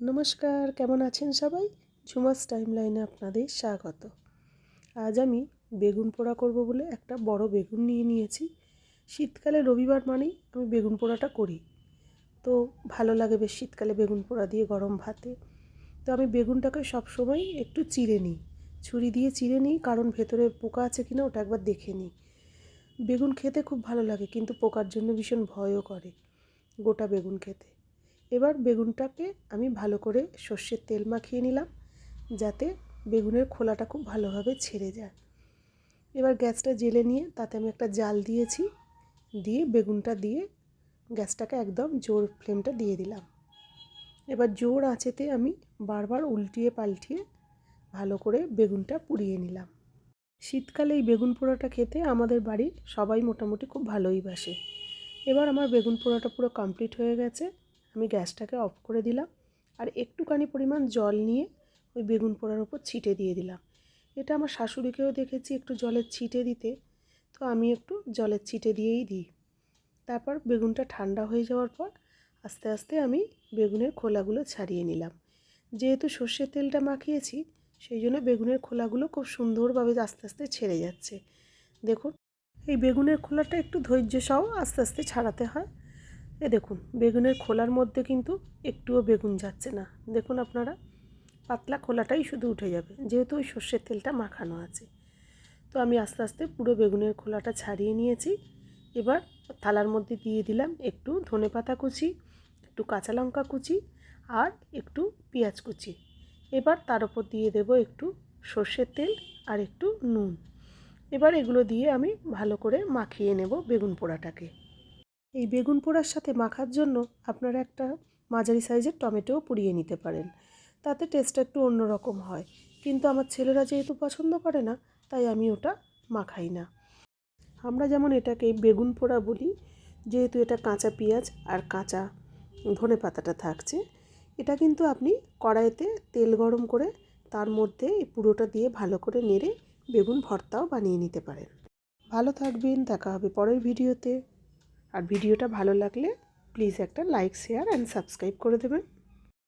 নমস্কার, কেমন আছেন সবাই? ঝুমাস টাইমলাইনে আপনাদের স্বাগত। আজ আমি বেগুন পোড়া করব বলে একটা বড় বেগুন নিয়েছি। শীতকালে রবিবার মানেই আমি বেগুন পোড়াটা করি। তো ভালো লাগে বেশ শীতকালে বেগুন পোড়া দিয়ে গরম ভাতে। তো আমি বেগুনটাকে সবসময় একটু চিড়ে নিই, ছুরি দিয়ে চিড়ে নিই, কারণ ভেতরে পোকা আছে কিনা ওটা একবার দেখে নিই। বেগুন খেতে খুব ভালো লাগে, কিন্তু পোকার জন্য ভীষণ ভয়ও করে গোটা বেগুন খেতে। এবার বেগুনটাকে আমি ভালো করে সর্ষের তেল মাখিয়ে নিলাম, যাতে বেগুনের খোলাটা খুব ভালোভাবে ছেড়ে যায়। এবার গ্যাসটা জ্বেলে নিয়ে তাতে আমি একটা জাল দিয়েছি, দিয়ে বেগুনটা দিয়ে গ্যাসটাকে একদম জোর ফ্লেমটা দিয়ে দিলাম। এবার জোর আঁচেতে আমি বারবার উল্টিয়ে পাল্টিয়ে ভালো করে বেগুনটা পুড়িয়ে নিলাম। শীতকালে এই বেগুন পোড়াটা খেতে আমাদের বাড়ির সবাই মোটামুটি খুব ভালোই বাসে। এবার আমার বেগুন পোড়াটা পুরো কমপ্লিট হয়ে গেছে। আমি গ্যাসটাকে অফ করে দিলাম আর একটুখানি পরিমাণ জল নিয়ে ওই বেগুন পোড়ার উপর ছিটে দিয়ে দিলাম। এটা আমার শাশুড়িকেও দেখেছি একটু জলের ছিটে দিতে, তো আমি একটু জলের ছিটে দিয়েই দিই। তারপর বেগুনটা ঠান্ডা হয়ে যাওয়ার পর আস্তে আস্তে আমি বেগুনের খোলাগুলো ছাড়িয়ে নিলাম। যেহেতু সর্ষের তেলটা মাখিয়েছি, সেই জন্য বেগুনের খোলাগুলো খুব সুন্দরভাবে আস্তে আস্তে ছেড়ে যাচ্ছে। দেখুন, এই বেগুনের খোলাটা একটু ধৈর্য সহ আস্তে আস্তে ছাড়াতে হয়। দেখুন, বেগুনের খোলার মধ্যে কিন্তু একটুও বেগুন যাচ্ছে না। দেখুন আপনারা, পাতলা খোলাটাই শুধু উঠে যাবে, যেহেতু ওই সর্ষের তেলটা মাখানো আছে। তো আমি আস্তে আস্তে পুরো বেগুনের খোলাটা ছাড়িয়ে নিয়েছি। এবার থালার মধ্যে দিয়ে দিলাম একটু ধনেপাতা কুচি, একটু কাঁচা লঙ্কা কুচি আর একটু পেঁয়াজ কুচি। এবার তার উপর দিয়ে দেব একটু সর্ষের তেল আর একটু নুন। এবার এগুলো দিয়ে আমি ভালো করে মাখিয়ে নেব বেগুন পোড়াটাকে। এই বেগুন পোড়ার সাথে মাখার জন্য আপনারা একটা মাঝারি সাইজের টমেটোও পুড়িয়ে নিতে পারেন, তাতে টেস্টটা একটু অন্যরকম হয়। কিন্তু আমার ছেলেরা যেহেতু পছন্দ করে না, তাই আমি ওটা মাখাই না। আমরা যেমন এটাকে বেগুন পোড়া বলি, যেহেতু এটা কাঁচা পেঁয়াজ আর কাঁচা ধনেপাতাটা থাকছে। এটা কিন্তু আপনি কড়াইতে তেল গরম করে তার মধ্যে এই পুরোটা দিয়ে ভালো করে নেড়ে বেগুন ভর্তাও বানিয়ে নিতে পারেন। ভালো থাকবেন, দেখা হবে পরের ভিডিওতে। আর ভিডিওটা ভালো লাগলে প্লিজ একটা লাইক, শেয়ার অ্যান্ড সাবস্ক্রাইব করে দেবেন।